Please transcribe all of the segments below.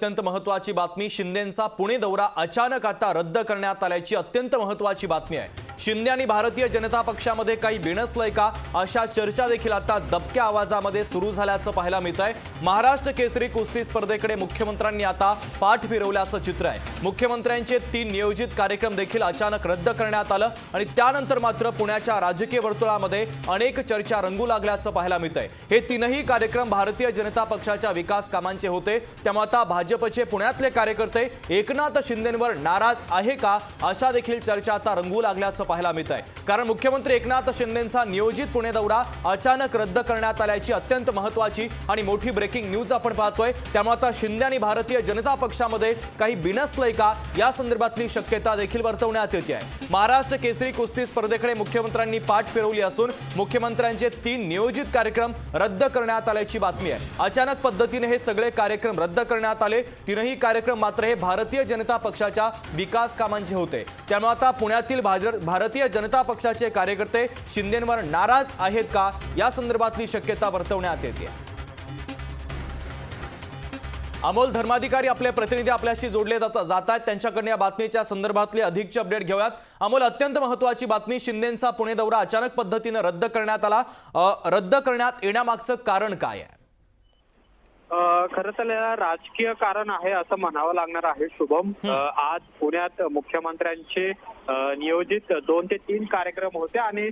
अत्यंत महत्त्वाची बातमी। शिंदेंचा पुणे दौरा अचानक आता रद्द करण्यात आल्याची अत्यंत महत्त्वाची बातमी आहे। शिंदे आणि भारतीय जनता पक्षामध्ये काही बिनसलंय का अशा चर्चा देखील आता दबक्या आवाजामध्ये सुरू झाल्याचं पाहायला मिळतंय। महाराष्ट्र केसरी कुस्ती स्पर्धेकडे मुख्यमंत्र्यांनी आता पाठ फिरवल्याचं चित्र आहे। मुख्यमंत्र्यांचे 3 नियोजित कार्यक्रम देखील अचानक रद्द करण्यात आलं आणि त्यानंतर मात्र पुण्याच्या राजकीय वर्तुळामध्ये अनेक चर्चा रंगू लागल्याचं पाहायला मिळतंय। हे 3ही कार्यक्रम भारतीय जनता पक्षाच्या विकास कामांचे होते, त्यामुळे आता भाजपचे पुण्यातले कार्यकर्ते एकनाथ शिंदेंवर नाराज आहे का अशा देखील चर्चा आता रंगू लागल्याचं पाहायला मिळतंय। कारण मुख्यमंत्री एकनाथ शिंदेंचा नियोजित पुणे दौरा अचानक रद्द करण्यात आल्याची अत्यंत महत्त्वाची आणि मोठी ब्रेकिंग न्यूज आपण पाहतोय। त्यामुळे आता शिंदे आणि भारतीय जनता पक्षामध्ये काही बिनसलंय का या संदर्भातली शक्यता देखील वर्तवण्यात येते आहे। महाराष्ट्र केसरी कुस्ती स्पर्धेकडे मुख्यमंत्र्यांनी पाठ फिरवली असून मुख्यमंत्र्यांचे 3 नियोजित कार्यक्रम रद्द करण्यात आल्याची बातमी आहे। अचानक पद्धतीने हे सगळे कार्यक्रम रद्द करण्यात आले। 3ही कार्यक्रम मात्र हे भारतीय जनता पक्षाच्या विकास कामांचे होते। त्यामुळे आता पुण्यातील भारतीय जनता पक्षाचे कार्यकर्ते शिंदेंवर नाराज आहेत का या संदर्भातली शक्यता वर्तवण्यात येते। अमोल धर्माधिकारी आपले प्रतिनिधी आपल्याशी जोडले जात आहेत, त्यांच्याकडून या बातमीच्या संदर्भातले अधिकचे अपडेट घेऊयात। अमोल, अत्यंत महत्त्वाची बातमी, शिंदेंचा पुणे दौरा अचानक पद्धतीने रद्द करण्यात आला। रद्द करण्यात येण्यामागचं कारण काय आहे? खरं तर राजकीय कारण आहे असं म्हणावं लागणार आहे शुभम। आज पुण्यात मुख्यमंत्र्यांचे नियोजित 2 ते 3 कार्यक्रम होते आणि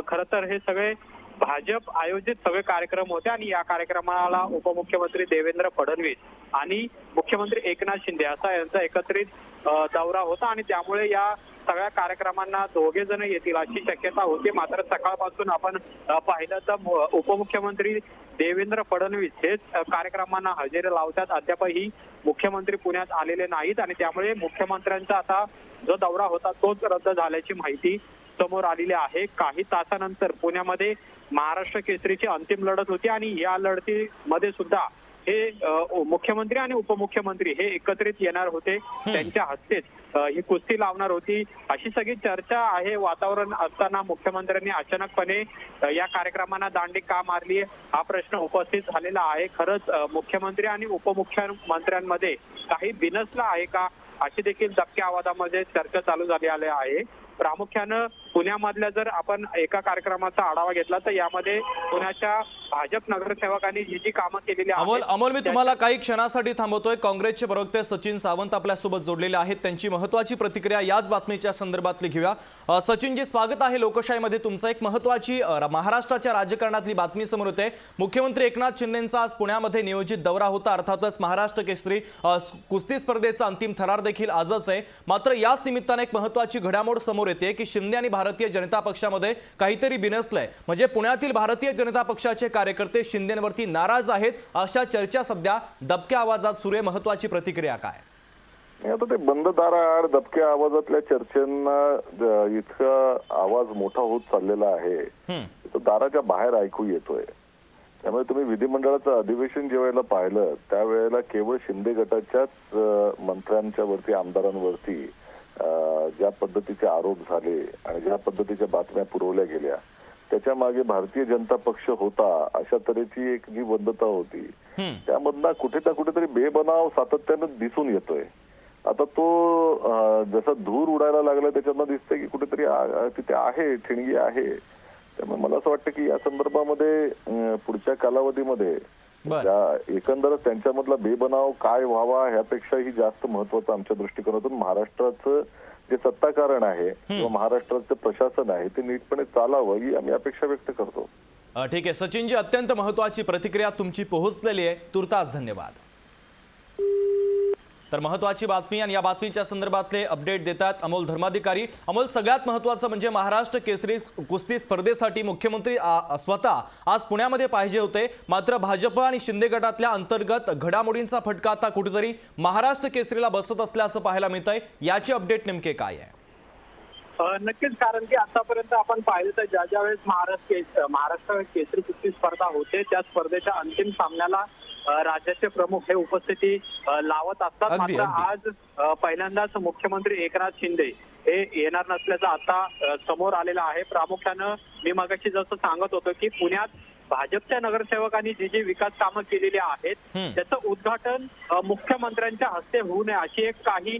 खरं तर हे सगळे भाजप आयोजित सगळे कार्यक्रम होते आणि या कार्यक्रमाला उपमुख्यमंत्री देवेंद्र फडणवीस आणि मुख्यमंत्री एकनाथ शिंदे असा यांचा एकत्रित दौरा होता आणि त्यामुळे या सगळ्या कार्यक्रमांना दोघे जण येतील अशी शक्यता होती। मात्र सकाळपासून आपण पाहिलं तर उपमुख्यमंत्री देवेंद्र फडणवीस हेच कार्यक्रमांना हजेरी लावतात। अद्यापही मुख्यमंत्री पुण्यात आलेले नाहीत आणि त्यामुळे मुख्यमंत्र्यांचा आता जो दौरा होता तोच रद्द झाल्याची माहिती समोर आलेली आहे। काही तासानंतर पुण्यामध्ये महाराष्ट्र केसरीची अंतिम लढत होती आणि या लढतीमध्ये सुद्धा हे मुख्यमंत्री आणि उपमुख्यमंत्री हे एकत्रित येणार होते, त्यांच्या हस्तेच ही कुस्ती लावणार होती अशी सगळी चर्चा आहे। वातावरण असताना मुख्यमंत्र्यांनी अचानकपणे या कार्यक्रमांना दांडी का मारली हा प्रश्न उपस्थित झालेला आहे। खरंच मुख्यमंत्री आणि उपमुख्यमंत्र्यांमध्ये काही बिनसलं आहे का अशी देखील दबक्या आवाजामध्ये चर्चा चालू झाली आहे। प्रामुख्यानं पुण्यामधल्या जर आपण एका कार्यक्रमाचा आढावा घेतला तर यामध्ये पुण्याच्या भाजप नगरसेवकांनी जी कामं केलेली आहेत। अमोल, मी तुम्हाला काही क्षणासाठी थांबवतोय। काँग्रेसचे प्रवक्ते सचिन सावंत आपल्यासोबत जोडलेले आहेत, त्यांची महत्त्वाची प्रतिक्रिया याच बातमीच्या संदर्भातली घेऊया। सचिनजी, स्वागत आहे लोकशाहीमध्ये तुमचं। एक महत्त्वाची महाराष्ट्राच्या राजकारणातली बातमी समोर येते। मुख्यमंत्री एकनाथ शिंदेंचा आज पुण्यामध्ये नियोजित दौरा होता। अर्थातच महाराष्ट्र केसरी कुस्ती स्पर्धेचा अंतिम थरार देखील आजच आहे। मात्र याच निमित्ताने एक महत्त्वाची घडामोड समोर येते की शिंदे आणि भारतीय जनता पक्षामध्ये काहीतरी बिनसलंय, म्हणजे पुण्यातील भारतीय जनता पक्षाचे कार्यकर्ते शिंदेंवरती नाराज आहेत अशा चर्चा सध्या दबक्या आवाजात सुरू आहे। महत्त्वाची प्रतिक्रिया काय? आता ते बंद दाराआड दबक्या आवाजातल्या चर्चेंना इतका आवाज मोठा होत चाललेला आहे, तो दाराच्या बाहेर ऐकू येतोय। त्यामुळे तुम्ही विधिमंडळाचं अधिवेशन जेव्हा पाहिलं त्यावेळेला केवळ शिंदे गटाच्याच मंत्र्यांच्या वरती, आमदारांवरती ज्या पद्धतीचे आरोप झाले आणि ज्या पद्धतीच्या बातम्या पुरवल्या गेल्या त्याच्या मागे भारतीय जनता पक्ष होता अशा तऱ्हेची एक जी बद्धता होती, त्यामधला कुठे ना कुठेतरी बेबनाव सातत्यानं दिसून येतोय। आता तो जसा धूर उडायला लागला त्याच्यातनं दिसतंय की कुठेतरी तिथे आहे, ठिणगी आहे। त्यामुळे मला असं वाटतं की या संदर्भामध्ये पुढच्या कालावधीमध्ये एकंदरच त्यांच्यामधला बेबनाव काय व्हावा ह्यापेक्षाही जास्त महत्वाचं आमच्या दृष्टिकोनातून महाराष्ट्राचं जे सत्ताकारण आहे किंवा महाराष्ट्राचं प्रशासन आहे ते नीटपणे चालावं ही आम्ही अपेक्षा व्यक्त करतो। ठीक आहे सचिनजी, अत्यंत महत्त्वाची प्रतिक्रिया तुमची पोहोचलेली आहे, तुर्तास धन्यवाद। तर महत्त्वाची बातमी आणि या बातमीच्या संदर्भातले अपडेट देतात अमोल धर्माधिकारी। अमोल, सगळ्यात महत्त्वाचं म्हणजे महाराष्ट्र केसरी कुस्ती स्पर्धेसाठी मुख्यमंत्री स्वतः आज पुण्यामध्ये पाहिजे होते, मात्र भाजप आणि शिंदे गटातल्या अंतर्गत घडामोडींचा फटका आता कुठेतरी महाराष्ट्र केसरीला बसत असल्याचं पाहायला मिळतंय। याची अपडेट नेमके काय आहे? नक्कीच, कारण की आतापर्यंत आपण पाहिलं तर ज्या वेळेस महाराष्ट्र केसरी कुस्ती स्पर्धा होते त्या स्पर्धेच्या अंतिम सामन्याला राज्याचे प्रमुख हे उपस्थिती लावत असतात। मात्र आज पहिल्यांदाच मुख्यमंत्री एकनाथ शिंदे हे येणार नसल्याचं आता समोर आलेलं आहे। प्रामुख्यानं मी मगाशी जसं सांगत होतो की पुण्यात भाजपच्या नगरसेवकांनी जी विकास कामं केलेली आहेत त्याचं उद्घाटन मुख्यमंत्र्यांच्या हस्ते होऊ नये अशी एक काही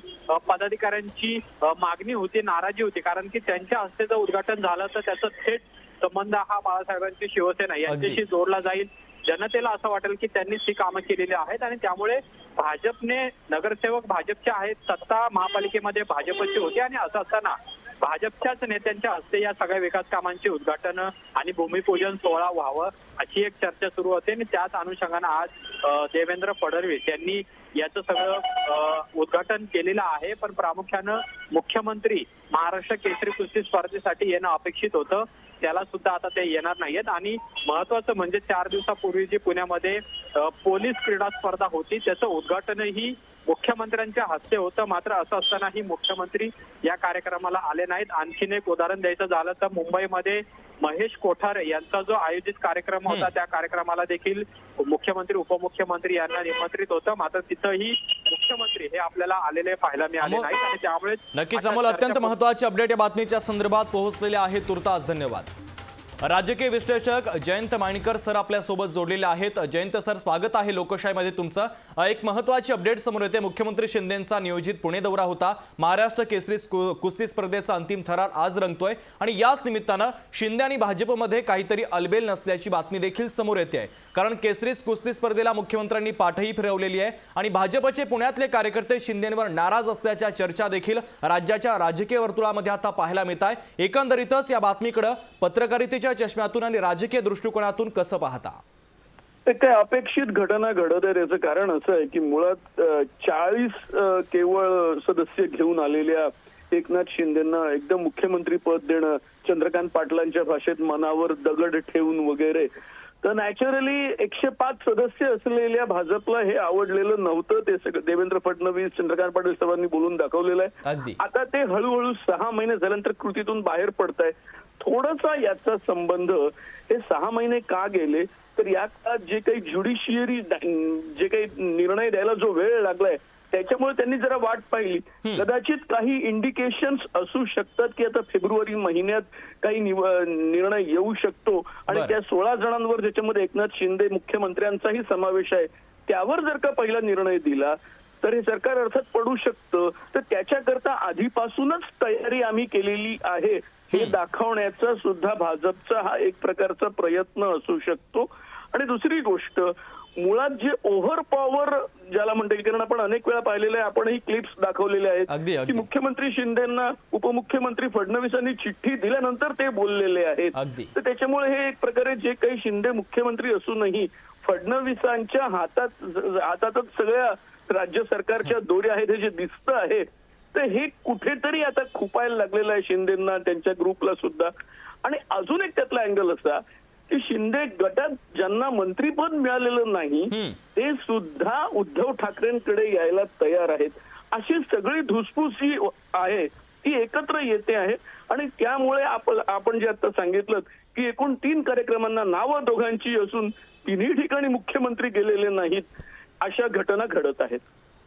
पदाधिकाऱ्यांची मागणी होती, नाराजी होती. कारण की त्यांच्या हस्ते जर उद्घाटन झालं तर त्याचा थेट संबंध हा बाळासाहेबांची शिवसेना यांच्याशी जोडला जाईल. जनतेला असं वाटेल की त्यांनीच ही कामं केलेली आहेत आणि त्यामुळे भाजपने नगरसेवक भाजपचे आहेत, सत्ता महापालिकेमध्ये भाजपची होती आणि असं असताना भाजपच्याच नेत्यांच्या हस्ते या सगळ्या विकास कामांची उद्घाटन आणि भूमिपूजन सोहळा व्हावं अशी एक चर्चा सुरू होते आणि त्याच अनुषंगानं आज देवेंद्र फडणवीस यांनी याचं सगळं उद्घाटन केलेलं आहे. पण प्रामुख्यानं मुख्यमंत्री महाराष्ट्र केसरी कुस्ती स्पर्धेसाठी येणं अपेक्षित होतं, त्याला सुद्धा आता ते येणार नाहीयेत. आणि महत्वाचं म्हणजे 4 दिवसापूर्वी जी पुण्यामध्ये पोलीस क्रीडा स्पर्धा होती त्याचं उद्घाटनही मुख्यमंत्र्यांच्या हस्ते होतं. मात्र असं असतानाही मुख्यमंत्री या कार्यक्रमाला आले नाहीत. आणखीन एक उदाहरण द्यायचं झालं तर मुंबईमध्ये महेश कोठारे यांचा जो आयोजित कार्यक्रम होता त्या कार्यक्रमाला देखील मुख्यमंत्री उपमुख्यमंत्री यांना निमंत्रित होतं. मात्र तिथंही मुख्यमंत्री हे आपल्याला आलेले पाहायला मिळाले नाहीत आणि त्यामुळे नक्कीच अमोल, अत्यंत महत्वाची अपडेट या बातमीच्या संदर्भात पोहोचलेले आहे. तुर्तास धन्यवाद. राजकीय विश्लेषक जयंत माणिकर सर आपल्या सोबत जोडलेले आहेत. जयंत सर, स्वागत आहे लोकशाहीमध्ये तुमचं. एक महत्वाची अपडेट समोर येते. मुख्यमंत्री शिंदेंचा नियोजित पुणे दौरा होता. महाराष्ट्र केसरी कुस्ती स्पर्धेचा अंतिम थरार आज रंगतोय आणि याच निमित्तानं शिंदे आणि भाजपमध्ये काहीतरी अलबेल नसल्याची बातमी देखील समोर येते आहे. कारण केसरी कुस्ती स्पर्धेला मुख्यमंत्र्यांनी पाठही फिरवलेली आहे आणि भाजपचे पुण्यातले कार्यकर्ते शिंदेंवर नाराज असल्याच्या चर्चा देखील राज्याच्या राजकीय वर्तुळामध्ये आता पाहायला मिळत आहे. एकंदरीतच या बातमीकडे पत्रकारितेच्या चष्म्यातून आणि राजकीय दृष्टिकोनातून कसं पाहता? काय अपेक्षित घटना घडत आहे याचं कारण असं आहे की मुळात 40 केवळ सदस्य घेऊन आलेल्या एकनाथ शिंदेंना एकदम मुख्यमंत्री पद देणं, चंद्रकांत पाटलांच्या भाषेत मनावर दगड ठेवून वगैरे, तर नॅचरली 105 सदस्य असलेल्या भाजपला हे आवडलेलं नव्हतं. ते सगळं देवेंद्र फडणवीस, चंद्रकांत पाटील सर्वांनी बोलून दाखवलेलं आहे. आता ते हळूहळू 6 महिने झाल्यानंतर कृतीतून बाहेर पडत आहे. थोडासा याचा संबंध हे 6 महिने का गेले तर यात जे काही ज्युडिशियरी जे काही निर्णय द्यायला जो वेळ लागलाय त्याच्यामुळे त्यांनी जरा वाट पाहिली. कदाचित काही इंडिकेशन्स असू शकतात की आता फेब्रुवारी महिन्यात काही निर्णय येऊ शकतो आणि त्या 16 जणांवर ज्याच्यामध्ये एकनाथ शिंदे मुख्यमंत्र्यांचाही समावेश आहे त्यावर जर का पहिला निर्णय दिला तर हे सरकार अर्थात पडू शकतं. तर त्याच्याकरता आधीपासूनच तयारी आम्ही केलेली आहे हे दाखवण्याचा सुद्धा भाजपचा हा एक प्रकारचा प्रयत्न असू शकतो. आणि दुसरी गोष्ट, मुळात जे ओव्हर पॉवर ज्याला म्हणता येईल, कारण आपण अनेक वेळा पाहिलेलं आहे, आपणही क्लिप्स दाखवलेले आहेत की मुख्यमंत्री शिंदेंना उपमुख्यमंत्री फडणवीसांनी चिठ्ठी दिल्यानंतर ते बोललेले आहेत. तर त्याच्यामुळे हे एक प्रकारे जे काही शिंदे मुख्यमंत्री असूनही फडणवीसांच्या हातातच सगळ्या राज्य सरकारच्या दोऱ्या आहेत हे जे दिसतं आहे तर हे कुठेतरी आता खुपायला लागलेलं आहे शिंदेंना, त्यांच्या ग्रुपला सुद्धा. आणि अजून एक त्यातला अँगल असा की शिंदे गटात ज्यांना मंत्रीपद मिळालेलं नाही ते सुद्धा उद्धव ठाकरेंकडे यायला तयार आहेत. अशी सगळी धुसफूस ही आहे ती एकत्र येते आहे आणि त्यामुळे आपण जे आता सांगितलं की एकूण 3 कार्यक्रमांना नावं दोघांची असून 3ही ठिकाणी मुख्यमंत्री गेलेले नाहीत, अशा घटना घडत आहेत.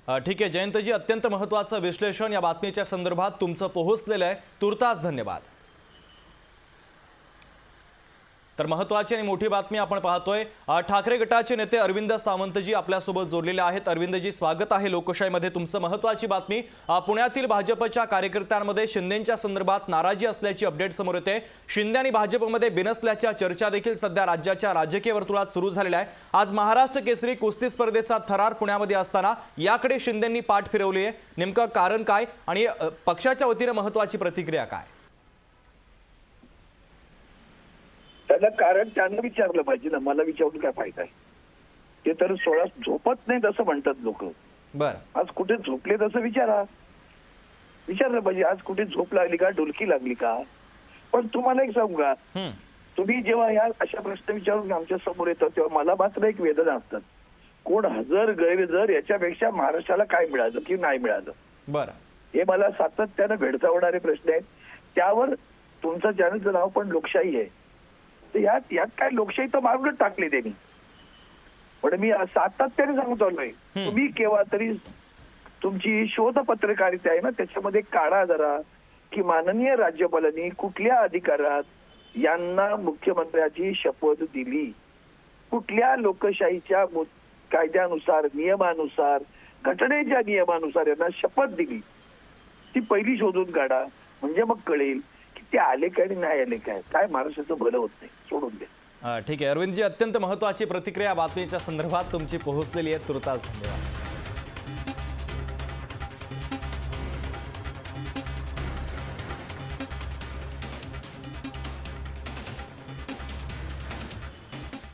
ठीक आहे जयंतजी, अत्यंत महत्त्वाचं विश्लेषण या बातमीच्या संदर्भात तुमचं पोहोचलेलं आहे. तुर्तास धन्यवाद. तर महत्त्वाची आणि मोठी बातमी आपण पाहतोय. ठाकरे गटाचे नेते अरविंद सावंतजी आपल्यासोबत जोडलेले आहेत. अरविंदजी, स्वागत आहे लोकशाहीमध्ये तुमचं. महत्त्वाची बातमी, पुण्यातील भाजपच्या कार्यकर्त्यांमध्ये शिंदेंच्या संदर्भात नाराजी असल्याची अपडेट समोर येते. शिंदे आणि भाजपमध्ये बिनसल्याच्या चर्चा देखील सध्या राज्याच्या राजकीय वर्तुळात सुरू झालेल्या आहे. आज महाराष्ट्र केसरी कुस्ती स्पर्धेचा थरार पुण्यामध्ये असताना याकडे शिंदेंनी पाठ फिरवली आहे. नेमकं कारण काय आणि पक्षाच्या वतीने महत्त्वाची प्रतिक्रिया काय? त्याला कारण त्यांना विचारलं पाहिजे ना, मला विचारून काय फायदा आहे? ते तर 16 झोपत नाहीत असं म्हणतात लोक. बरं, आज कुठे झोपले तसं विचारलं पाहिजे. आज कुठे झोप लागली का, डुलकी लागली का? पण तुम्हाला एक सांगू का, तुम्ही जेव्हा या अशा प्रश्न विचारून आमच्या समोर येतात तेव्हा मला मात्र एक वेदना असतात. कोण हजर गैरहजर याच्यापेक्षा महाराष्ट्राला काय मिळालं की नाही मिळालं, बरं, हे मला सातत्यानं भेडसावणारे प्रश्न आहेत. त्यावर तुमचं चॅनलचं नाव पण लोकशाही आहे. तर यात काय लोकशाही तर मारूनच टाकली त्यांनी. पण मी सातत्याने सांगतो आलोय, तुम्ही केव्हा तरी तुमची शोध पत्रकारिता आहे ना त्याच्यामध्ये काढा जरा की माननीय राज्यपालांनी कुठल्या अधिकारात यांना मुख्यमंत्र्याची शपथ दिली. कुठल्या लोकशाहीच्या कायद्यानुसार, नियमानुसार, घटनेच्या नियमानुसार यांना शपथ दिली, ती पहिली शोधून काढा. म्हणजे मग कळेल की ते आले काय आणि नाही आले काय. काय महाराष्ट्राचं भलं होत नाही, सोडून द्या. ठीक आहे अरविंदजी, अत्यंत महत्त्वाची प्रतिक्रिया बातमीच्या संदर्भात तुमची पोहोचलेली आहे. तुर्तास धन्यवाद.